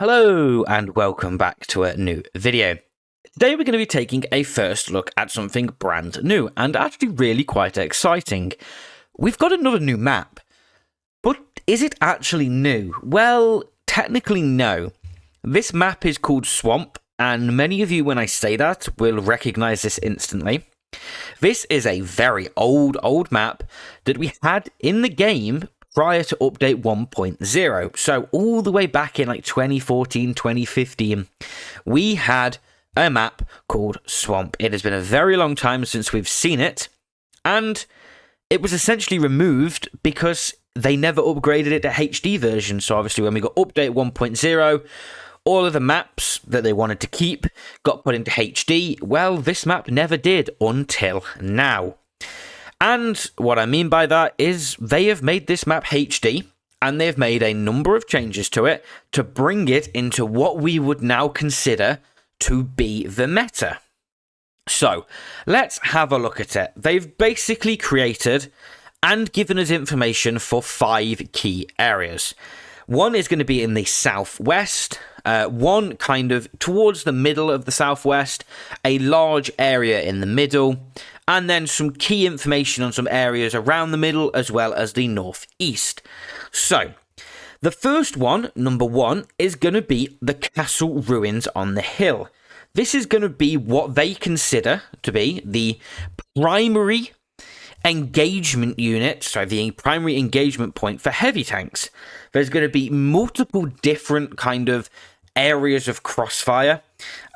Hello and welcome back to a new video. Today we're going to be taking a first look at something brand new and actually really quite exciting. We've got another new map, but is it actually new? Well, technically no. This map is called Swamp, and many of you when I say that will recognize this instantly. This is a very old map that we had in the game prior to update 1.0. So all the way back in like 2014, 2015, we had a map called Swamp. It has been a very long time since we've seen it, and it was essentially removed because they never upgraded it to HD version. So obviously when we got update 1.0, all of the maps that they wanted to keep got put into HD. Well, this map never did until now. And what I mean by that is they have made this map HD, and they've made a number of changes to it to bring it into what we would now consider to be the meta. So, let's have a look at it. They've basically created and given us information for 5 key areas. One is going to be in the southwest, one kind of towards the middle of the southwest, a large area in the middle, and then some key information on some areas around the middle as well as the northeast. So, the first one, number 1, is going to be the castle ruins on the hill. This is going to be what they consider to be the primary engagement unit, the primary engagement point for heavy tanks. There's going to be multiple different kind of areas of crossfire,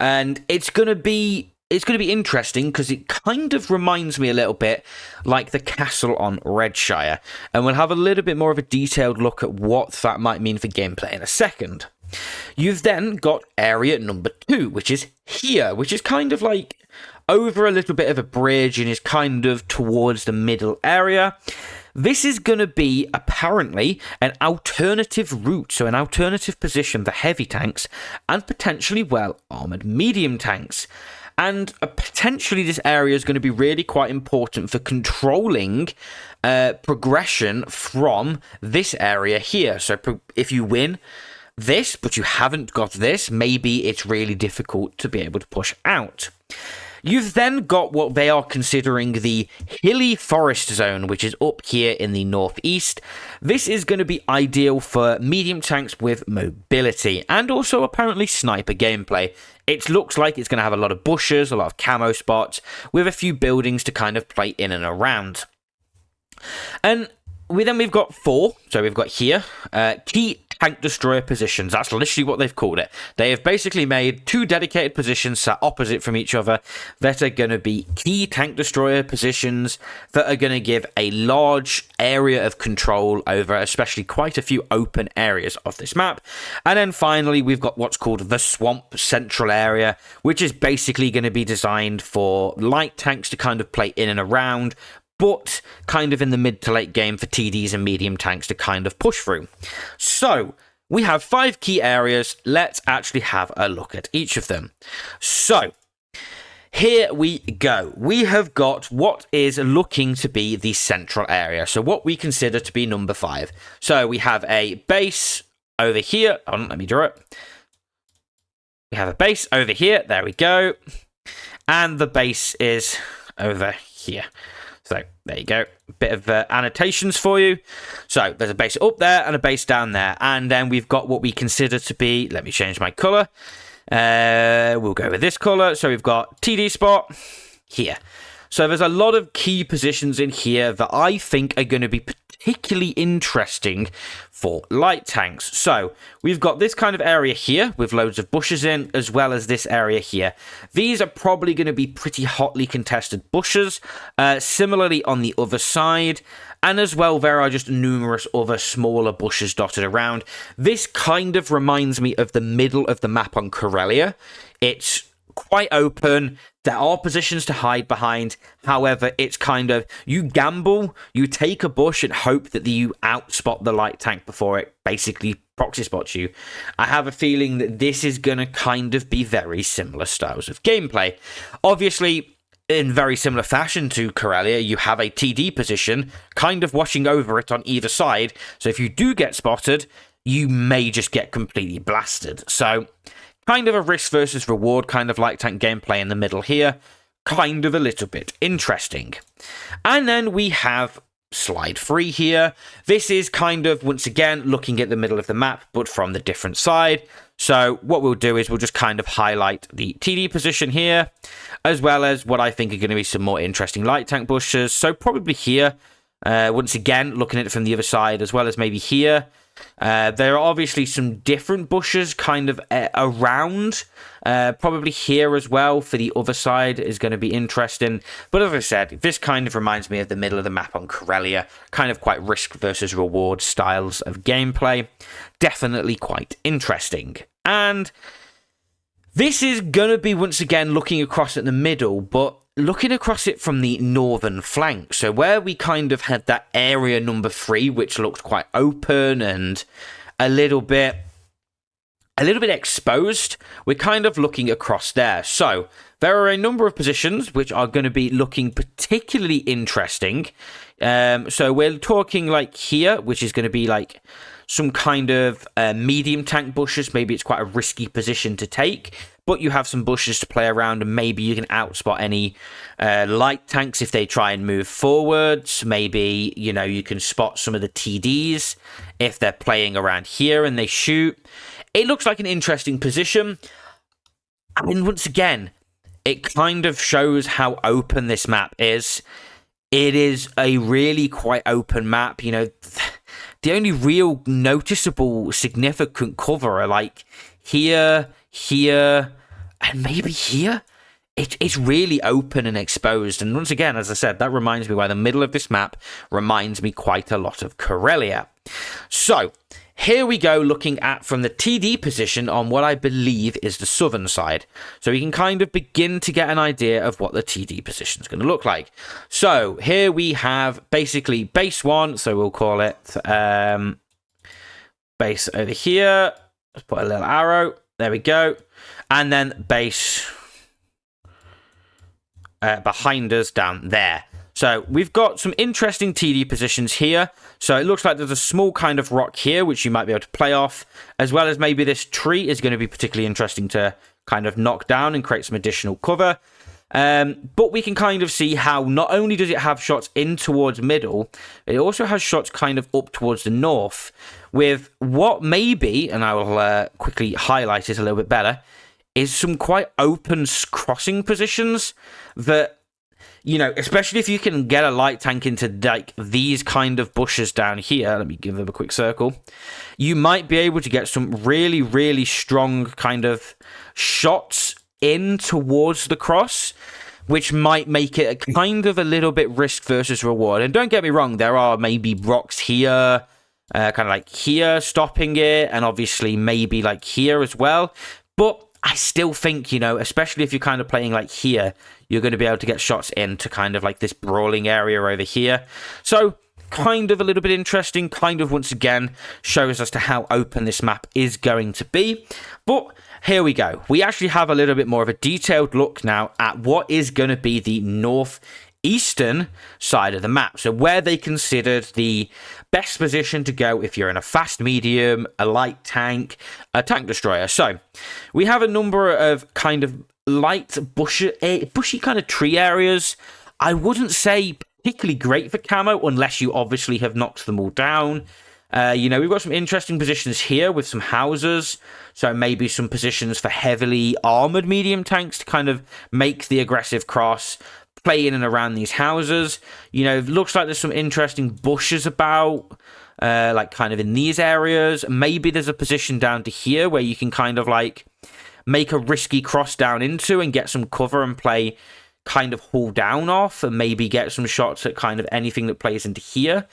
and it's going to be interesting because it kind of reminds me a little bit like the castle on Redshire, and we'll have a little bit more of a detailed look at what that might mean for gameplay in a second. You've then got area number 2, which is here, which is kind of like over a little bit of a bridge and is kind of towards the middle area. This is going to be apparently an alternative route, so an alternative position for heavy tanks and potentially well-armoured medium tanks. And potentially this area is going to be really quite important for controlling progression from this area here. So if you win this, but you haven't got this, maybe it's really difficult to be able to push out. You've then got what they are considering the hilly forest zone, which is up here in the northeast. This is going to be ideal for medium tanks with mobility and also apparently sniper gameplay. It looks like it's going to have a lot of bushes, a lot of camo spots, with a few buildings to kind of play in and around. And we've got 4, so we've got here, key tank destroyer positions. That's literally what they've called it. They have basically made 2 dedicated positions sat opposite from each other that are going to be key tank destroyer positions that are going to give a large area of control over especially quite a few open areas of this map. And then finally, we've got what's called the Swamp Central area, which is basically going to be designed for light tanks to kind of play in and around, but kind of in the mid to late game for TDs and medium tanks to kind of push through. So, we have 5 key areas. Let's actually have a look at each of them. So, here we go. We have got what is looking to be the central area. So, what we consider to be number 5. So, we have a base over here. Hold on, let me draw it. We have a base over here. There we go. And the base is over here. So, there you go. A bit of annotations for you. So, there's a base up there and a base down there. And then we've got what we consider to be... Let me change my colour. We'll go with this colour. So, we've got TD spot here. So, there's a lot of key positions in here that I think are going to be particularly interesting for light tanks. So, we've got this kind of area here with loads of bushes in, as well as this area here. These are probably going to be pretty hotly contested bushes. Similarly on the other side, and as well there are just numerous other smaller bushes dotted around. This kind of reminds me of the middle of the map on Corellia. It's quite open. There are positions to hide behind. However, it's kind of, you gamble, you take a bush and hope that you outspot the light tank before it basically proxy spots you. I have a feeling that this is going to kind of be very similar styles of gameplay. Obviously, in very similar fashion to Corellia, you have a TD position kind of watching over it on either side. So if you do get spotted, you may just get completely blasted. So kind of a risk versus reward kind of light tank gameplay in the middle here. Kind of a little bit interesting. And then we have slide 3 here. This is kind of, once again, looking at the middle of the map, but from the different side. So what we'll do is we'll just kind of highlight the TD position here, as well as what I think are going to be some more interesting light tank bushes. So probably here, once again, looking at it from the other side, as well as maybe here. There are obviously some different bushes kind of around. Probably here as well for the other side is going to be interesting. But as I said, this kind of reminds me of the middle of the map on Corellia. Kind of quite risk versus reward styles of gameplay. Definitely quite interesting. And this is going to be, once again, looking across at the middle, but looking across it from the northern flank. So where we kind of had that area number 3, which looked quite open and a little bit exposed, we're kind of looking across there. So there are a number of positions which are going to be looking particularly interesting. So we're talking like here, which is going to be like some kind of medium tank bushes. Maybe it's quite a risky position to take, but you have some bushes to play around, and maybe you can outspot any light tanks if they try and move forwards. Maybe, you know, you can spot some of the TDs if they're playing around here and they shoot. It looks like an interesting position. I mean, once again, it kind of shows how open this map is. It is a really quite open map. You know, the only real noticeable significant cover are like here, here, and maybe here. It's really open and exposed. And once again, as I said, that reminds me why the middle of this map reminds me quite a lot of Corellia. So here we go, looking at from the TD position on what I believe is the southern side. So we can kind of begin to get an idea of what the TD position is going to look like. So here we have basically base 1. So we'll call it base over here. Let's put a little arrow. There we go. And then base behind us down there. So we've got some interesting TD positions here. So it looks like there's a small kind of rock here, which you might be able to play off, as well as maybe this tree is going to be particularly interesting to kind of knock down and create some additional cover. But we can kind of see how not only does it have shots in towards middle, it also has shots kind of up towards the north, with what maybe, and I will quickly highlight it a little bit better, is some quite open crossing positions that, you know, especially if you can get a light tank into like these kind of bushes down here. Let me give them a quick circle. You might be able to get some really, really strong kind of shots in towards the cross, which might make it a kind of a little bit risk versus reward. And don't get me wrong, there are maybe rocks here, kind of like here stopping it, and obviously maybe like here as well. But I still think, you know, especially if you're kind of playing like here, you're going to be able to get shots into kind of like this brawling area over here. So kind of a little bit interesting, kind of once again shows us to how open this map is going to be. But here we go. We actually have a little bit more of a detailed look now at what is going to be the northeastern side of the map. So where they considered the best position to go if you're in a fast medium, a light tank, a tank destroyer. So we have a number of kind of light bushy kind of tree areas. I wouldn't say particularly great for camo unless you obviously have knocked them all down. You know, we've got some interesting positions here with some houses. So maybe some positions for heavily armored medium tanks to kind of make the aggressive cross, play in and around these houses. You know, it looks like there's some interesting bushes about, like kind of in these areas. Maybe there's a position down to here where you can kind of like make a risky cross down into and get some cover and play kind of hull down off, and maybe get some shots at kind of anything that plays into here.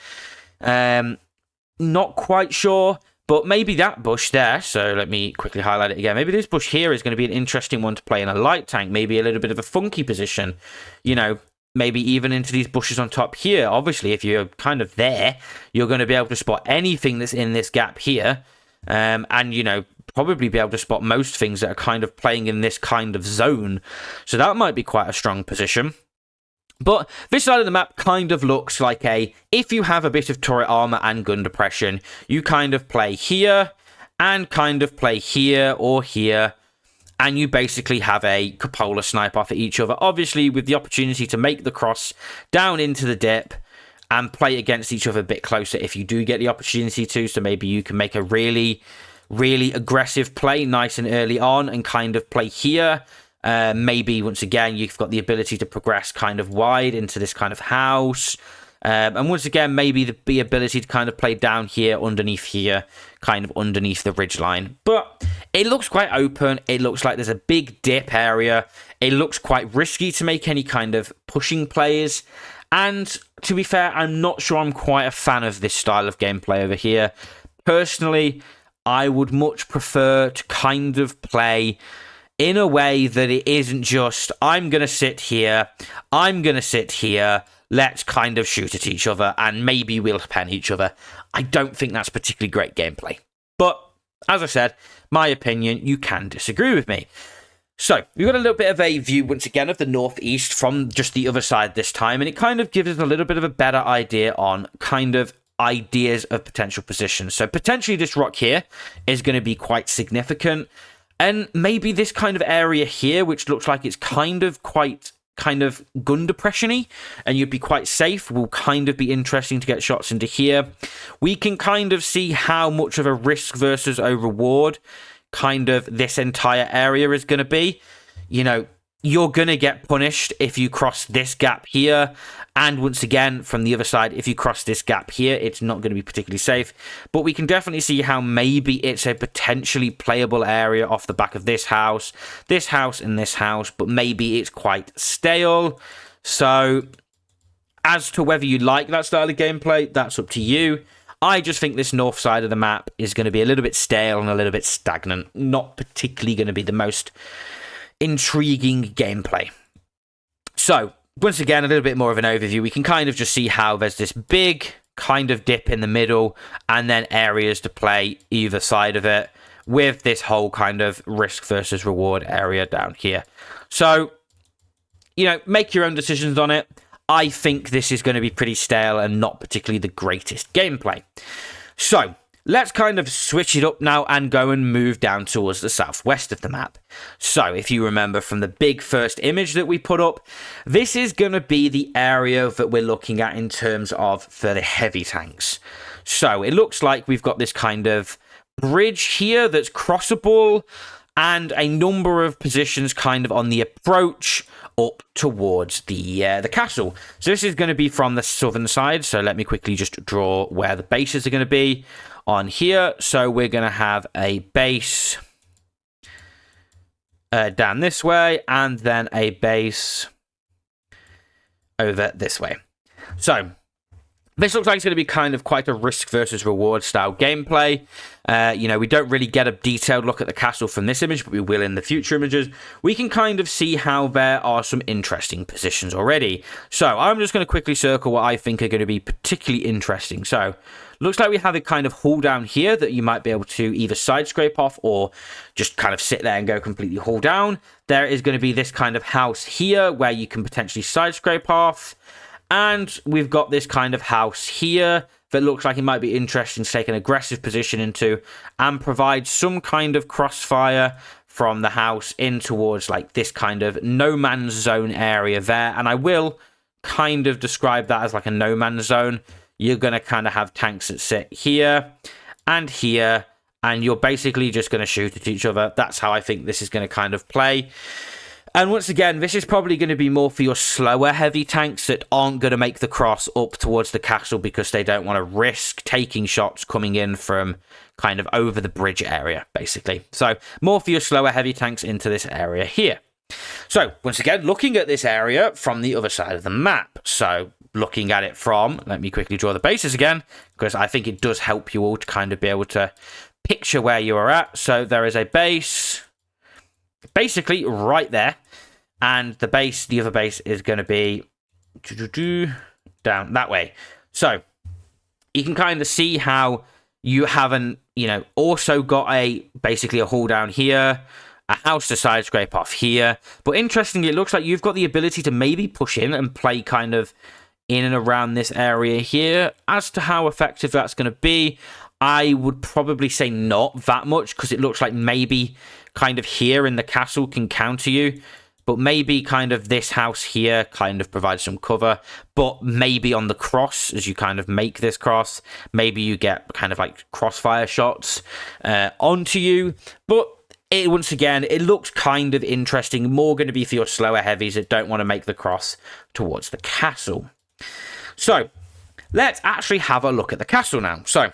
Not quite sure, but maybe that bush there, so let me quickly highlight it again. Maybe this bush here is going to be an interesting one to play in a light tank, maybe a little bit of a funky position, you know, maybe even into these bushes on top here. Obviously, if you're kind of there, you're going to be able to spot anything that's in this gap here, and, you know, probably be able to spot most things that are kind of playing in this kind of zone. So that might be quite a strong position. But this side of the map kind of looks like if you have a bit of turret armor and gun depression, you kind of play here and kind of play here or here, and you basically have a cupola snipe off at each other, obviously with the opportunity to make the cross down into the dip and play against each other a bit closer if you do get the opportunity to. So maybe you can make a really, really aggressive play nice and early on and kind of play here. Maybe, once again, you've got the ability to progress kind of wide into this kind of house. And once again, maybe the ability to kind of play down here, underneath here, kind of underneath the ridgeline. But it looks quite open. It looks like there's a big dip area. It looks quite risky to make any kind of pushing plays. And to be fair, I'm not sure I'm quite a fan of this style of gameplay over here. Personally, I would much prefer to kind of play in a way that it isn't just, I'm going to sit here, let's kind of shoot at each other, and maybe we'll pen each other. I don't think that's particularly great gameplay. But, as I said, my opinion, you can disagree with me. So, we've got a little bit of a view, once again, of the northeast from just the other side this time, and it kind of gives us a little bit of a better idea on kind of ideas of potential positions. So, potentially this rock here is going to be quite significant. And maybe this kind of area here, which looks like it's kind of gun depression-y, and you'd be quite safe, will kind of be interesting to get shots into here. We can kind of see how much of a risk versus a reward kind of this entire area is going to be. You know, you're going to get punished if you cross this gap here. And once again, from the other side, if you cross this gap here, it's not going to be particularly safe. But we can definitely see how maybe it's a potentially playable area off the back of this house, and this house. But maybe it's quite stale. So as to whether you like that style of gameplay, that's up to you. I just think this north side of the map is going to be a little bit stale and a little bit stagnant. Not particularly going to be the most intriguing gameplay. So, once again, a little bit more of an overview. We can kind of just see how there's this big kind of dip in the middle and then areas to play either side of it with this whole kind of risk versus reward area down here. So, you know, make your own decisions on it. I think this is going to be pretty stale and not particularly the greatest gameplay. So, let's kind of switch it up now and go and move down towards the southwest of the map. So, if you remember from the big first image that we put up, this is going to be the area that we're looking at in terms of for the heavy tanks. So, it looks like we've got this kind of bridge here that's crossable and a number of positions kind of on the approach up towards the castle. So, this is going to be from the southern side. So, let me quickly just draw where the bases are going to be on here. So we're going to have a base down this way and then a base over this way. So this looks like it's going to be kind of quite a risk versus reward style gameplay. You know, we don't really get a detailed look at the castle from this image, but we will in the future images. We can kind of see how there are some interesting positions already. So I'm just going to quickly circle what I think are going to be particularly interesting. So looks like we have a kind of hull down here that you might be able to either side scrape off or just kind of sit there and go completely hull down. There is going to be this kind of house here where you can potentially side scrape off. And we've got this kind of house here that looks like it might be interesting to take an aggressive position into and provide some kind of crossfire from the house in towards like this kind of no man's zone area there. And I will kind of describe that as like a no man's zone. You're going to kind of have tanks that sit here, and you're basically just going to shoot at each other. That's how I think this is going to kind of play. And once again, this is probably going to be more for your slower heavy tanks that aren't going to make the cross up towards the castle because they don't want to risk taking shots coming in from kind of over the bridge area, basically. So more for your slower heavy tanks into this area here. So once again, looking at this area from the other side of the map. So looking at it from, let me quickly draw the bases again, because I think it does help you all to kind of be able to picture where you are at. So there is a base basically right there, and the other base is going to be down that way. So you can kind of see how you haven't, also got basically a hull down here, a house to side scrape off here. But interestingly, it looks like you've got the ability to maybe push in and play kind of in and around this area here. As to how effective that's going to be, I would probably say not that much, because it looks like maybe kind of here in the castle can counter you. But maybe kind of this house here kind of provides some cover. But maybe on the cross, as you kind of make this cross, maybe you get kind of like crossfire shots onto you. But once again, it looks kind of interesting. More going to be for your slower heavies that don't want to make the cross towards the castle. So, let's actually have a look at the castle now. So,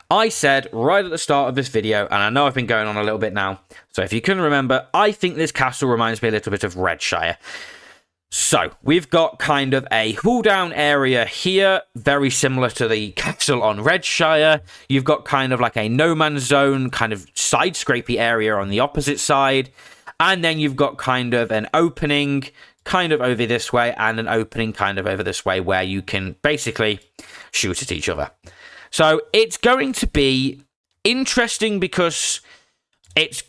I said right at the start of this video, and I know I've been going on a little bit now, so if you can remember, I think this castle reminds me a little bit of Redshire. So, we've got kind of a hull-down area here, very similar to the castle on Redshire. You've got kind of like a no-man's zone, kind of side-scrapey area on the opposite side, and then you've got kind of an opening kind of over this way, and an opening kind of over this way, where you can basically shoot at each other. So it's going to be interesting because it's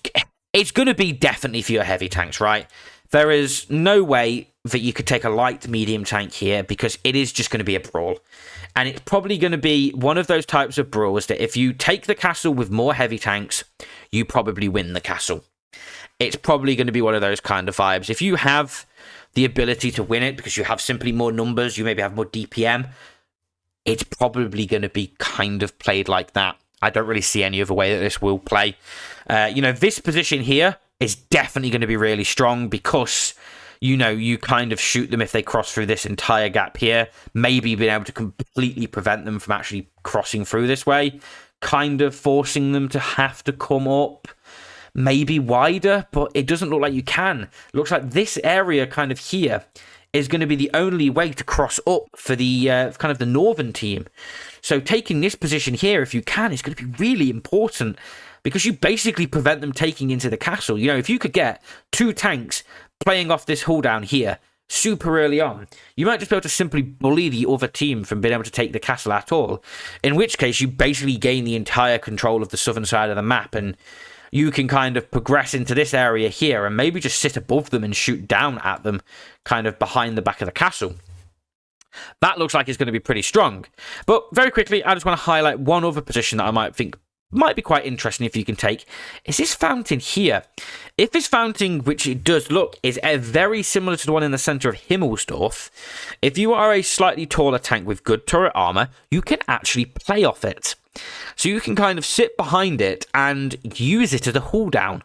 going to be definitely for your heavy tanks, right? There is no way that you could take a light medium tank here, because it is just going to be a brawl. And it's probably going to be one of those types of brawls that if you take the castle with more heavy tanks, you probably win the castle. It's probably going to be one of those kind of vibes. If you have the ability to win it because you have simply more numbers, you maybe have more DPM, it's probably going to be kind of played like that. I don't really see any other way that this will play. This position here is definitely going to be really strong because, you kind of shoot them if they cross through this entire gap here. Maybe being able to completely prevent them from actually crossing through this way. Kind of forcing them to have to come up maybe wider, but it doesn't look like you can. It looks like this area kind of here is going to be the only way to cross up for the kind of the northern team. So taking this position here, if you can, is going to be really important because you basically prevent them taking into the castle. If you could get 2 tanks playing off this hull down here super early on, you might just be able to simply bully the other team from being able to take the castle at all. In which case, you basically gain the entire control of the southern side of the map, and you can kind of progress into this area here and maybe just sit above them and shoot down at them kind of behind the back of the castle. That looks like it's going to be pretty strong. But very quickly, I just want to highlight one other position that I might think might be quite interesting if you can take, is this fountain here. If this fountain, which it does look, is very similar to the one in the center of Himmelsdorf, if you are a slightly taller tank with good turret armor, you can actually play off it. So you can kind of sit behind it and use it as a hull down.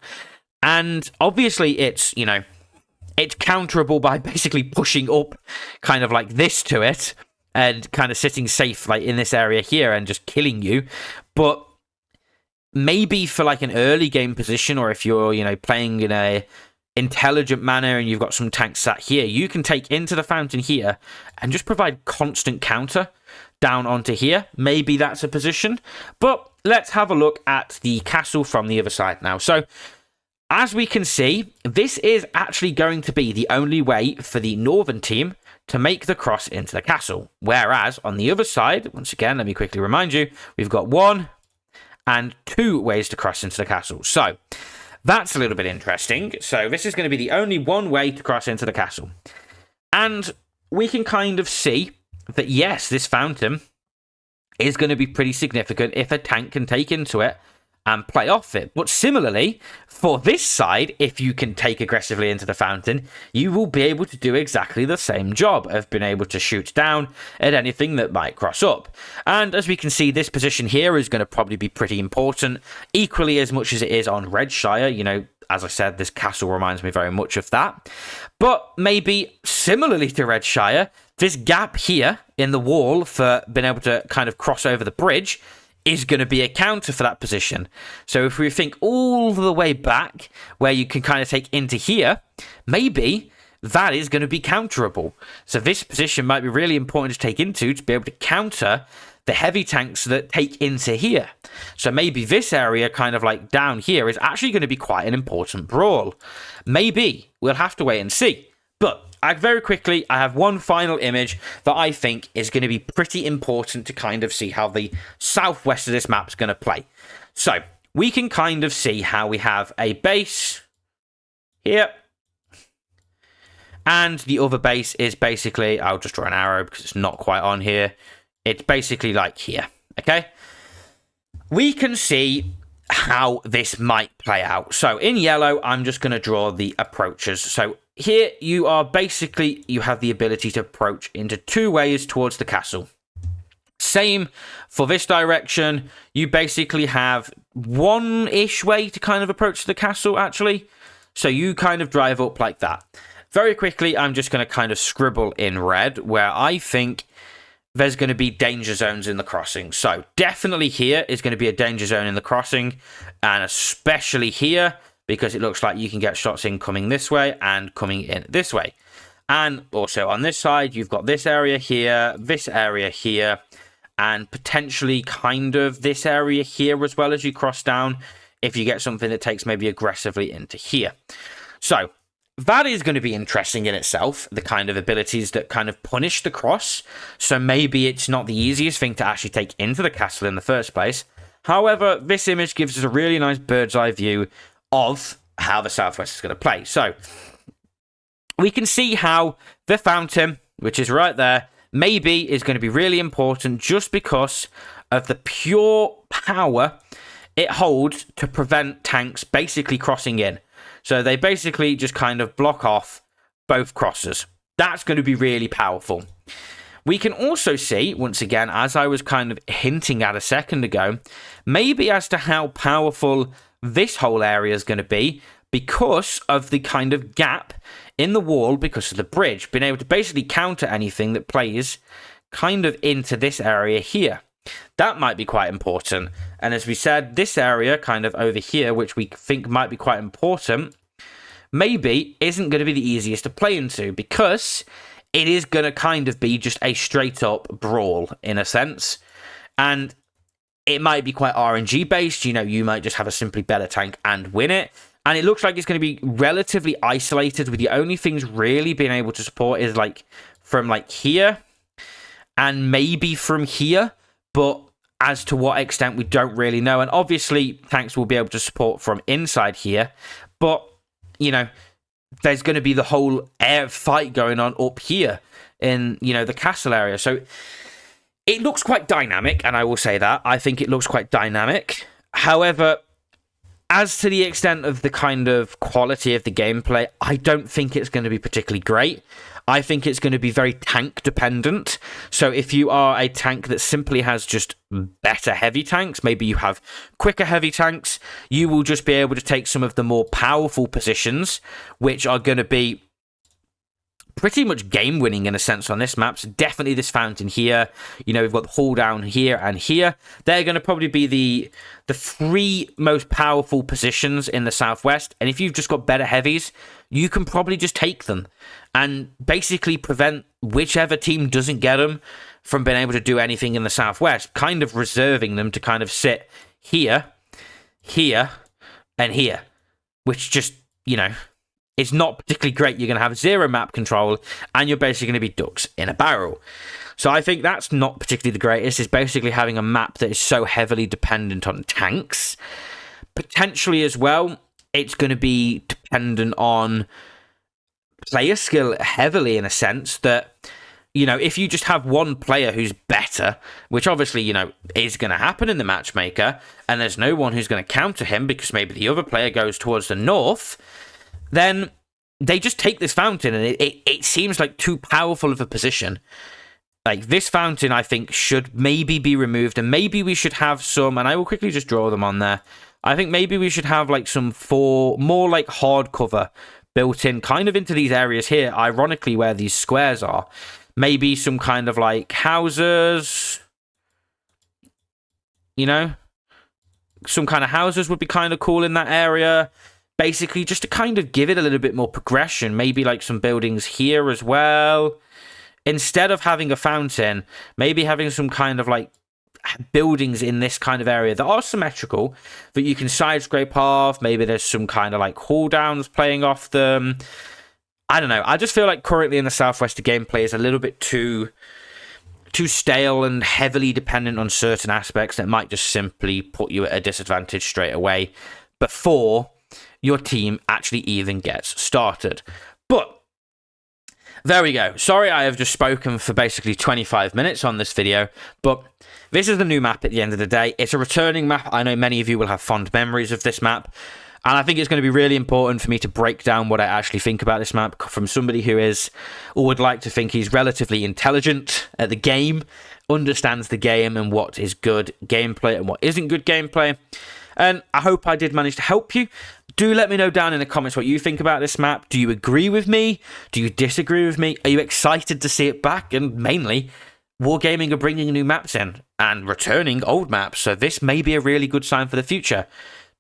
And obviously it's, it's counterable by basically pushing up kind of like this to it and kind of sitting safe like in this area here and just killing you. But maybe for like an early game position, or if you're, playing in a intelligent manner and you've got some tanks sat here, you can take into the fountain here and just provide constant counter down onto here. Maybe that's a position. But let's have a look at the castle from the other side now. So as we can see, this is actually going to be the only way for the northern team to make the cross into the castle. Whereas on the other side, once again, let me quickly remind you, we've got 1 and 2 ways to cross into the castle. So that's a little bit interesting. So this is going to be the only one way to cross into the castle. And we can kind of see that, yes, this fountain is going to be pretty significant if a tank can take into it and play off it. But similarly, for this side, if you can take aggressively into the fountain, you will be able to do exactly the same job of being able to shoot down at anything that might cross up. And as we can see, this position here is going to probably be pretty important, equally as much as it is on Redshire. As I said, this castle reminds me very much of that. But maybe similarly to Redshire, this gap here in the wall for being able to kind of cross over the bridge is going to be a counter for that position. So if we think all the way back where you can kind of take into here, maybe that is going to be counterable. So this position might be really important to take into to be able to counter the heavy tanks that take into here. So maybe this area kind of like down here is actually going to be quite an important brawl. Maybe. We'll have to wait and see. But very quickly, I have one final image that I think is going to be pretty important to kind of see how the southwest of this map is going to play. So we can kind of see how we have a base here. And the other base is basically, I'll just draw an arrow because it's not quite on here. It's basically like here, okay? We can see how this might play out. So in yellow, I'm just going to draw the approaches. So here you are basically, you have the ability to approach into two ways towards the castle. Same for this direction. You basically have one-ish way to kind of approach the castle, actually. So you kind of drive up like that. Very quickly, I'm just going to kind of scribble in red where I think there's going to be danger zones in the crossing. So definitely here is going to be a danger zone in the crossing, and especially here because it looks like you can get shots in coming this way and coming in this way. And also on this side, you've got this area here, and potentially kind of this area here as well as you cross down if you get something that takes maybe aggressively into here. So that is going to be interesting in itself, the kind of abilities that kind of punish the cross. So maybe it's not the easiest thing to actually take into the castle in the first place. However, this image gives us a really nice bird's eye view of how the Southwest is going to play. So we can see how the fountain, which is right there, maybe is going to be really important just because of the pure power it holds to prevent tanks basically crossing in. So they basically just kind of block off both crosses. That's going to be really powerful. We can also see, once again, as I was kind of hinting at a second ago, maybe as to how powerful this whole area is going to be because of the kind of gap in the wall because of the bridge, being able to basically counter anything that plays kind of into this area here. That might be quite important. And as we said, this area kind of over here, which we think might be quite important, maybe isn't going to be the easiest to play into because it is going to kind of be just a straight up brawl in a sense. And it might be quite RNG based. You know, you might just have a simply better tank and win it. And it looks like it's going to be relatively isolated with the only things really being able to support is like from like here and maybe from here. But as to what extent, we don't really know. And obviously, tanks will be able to support from inside here. But, you know, there's going to be the whole air fight going on up here in, you know, the castle area. So it looks quite dynamic, and I will say that. I think it looks quite dynamic. However, as to the extent of the kind of quality of the gameplay, I don't think it's going to be particularly great. I think it's going to be very tank dependent. So if you are a tank that simply has just better heavy tanks, maybe you have quicker heavy tanks, you will just be able to take some of the more powerful positions, which are going to be pretty much game winning in a sense on this map. So definitely this fountain here. You know, we've got the hull down here and here. They're going to probably be the three most powerful positions in the Southwest. And if you've just got better heavies, you can probably just take them and basically prevent whichever team doesn't get them from being able to do anything in the Southwest, kind of reserving them to kind of sit here, here, and here, which just, you know, it's not particularly great. You're going to have zero map control, and you're basically going to be ducks in a barrel. So I think that's not particularly the greatest. It's basically having a map that is so heavily dependent on tanks. Potentially as well, it's going to be dependent on player skill heavily in a sense that, you know, if you just have one player who's better, which obviously, you know, is going to happen in the matchmaker, and there's no one who's going to counter him because maybe the other player goes towards the north, then they just take this fountain, and it seems like too powerful of a position. Like, this fountain, I think, should maybe be removed, and maybe we should have some, and I will quickly just draw them on there. I think maybe we should have, like, some more, like, hard cover built in kind of into these areas here, ironically, where these squares are. Maybe some kind of, like, houses, you know? Some kind of houses would be kind of cool in that area. Basically, just to kind of give it a little bit more progression. Maybe, like, some buildings here as well. Instead of having a fountain, maybe having some kind of, like, buildings in this kind of area that are symmetrical, that you can side scrape off. Maybe there's some kind of, like, hull downs playing off them. I don't know. I just feel like currently in the Southwest, the gameplay is a little bit too too stale and heavily dependent on certain aspects that might just simply put you at a disadvantage straight away before your team actually even gets started. But there we go. Sorry, I have just spoken for basically 25 minutes on this video, but this is the new map at the end of the day. It's a returning map. I know many of you will have fond memories of this map, and I think it's going to be really important for me to break down what I actually think about this map from somebody who is, or would like to think he's relatively intelligent at the game, understands the game and what is good gameplay and what isn't good gameplay. And I hope I did manage to help you. Do let me know down in the comments what you think about this map. Do you agree with me? Do you disagree with me? Are you excited to see it back? And mainly, Wargaming are bringing new maps in and returning old maps, so this may be a really good sign for the future.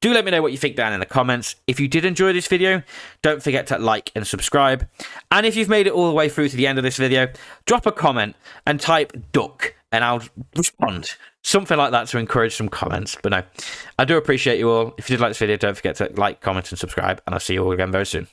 Do let me know what you think down in the comments. If you did enjoy this video, don't forget to like and subscribe. And if you've made it all the way through to the end of this video, drop a comment and type duck, and I'll respond. Something like that to encourage some comments. But no, I do appreciate you all. If you did like this video, don't forget to like, comment, and subscribe. And I'll see you all again very soon.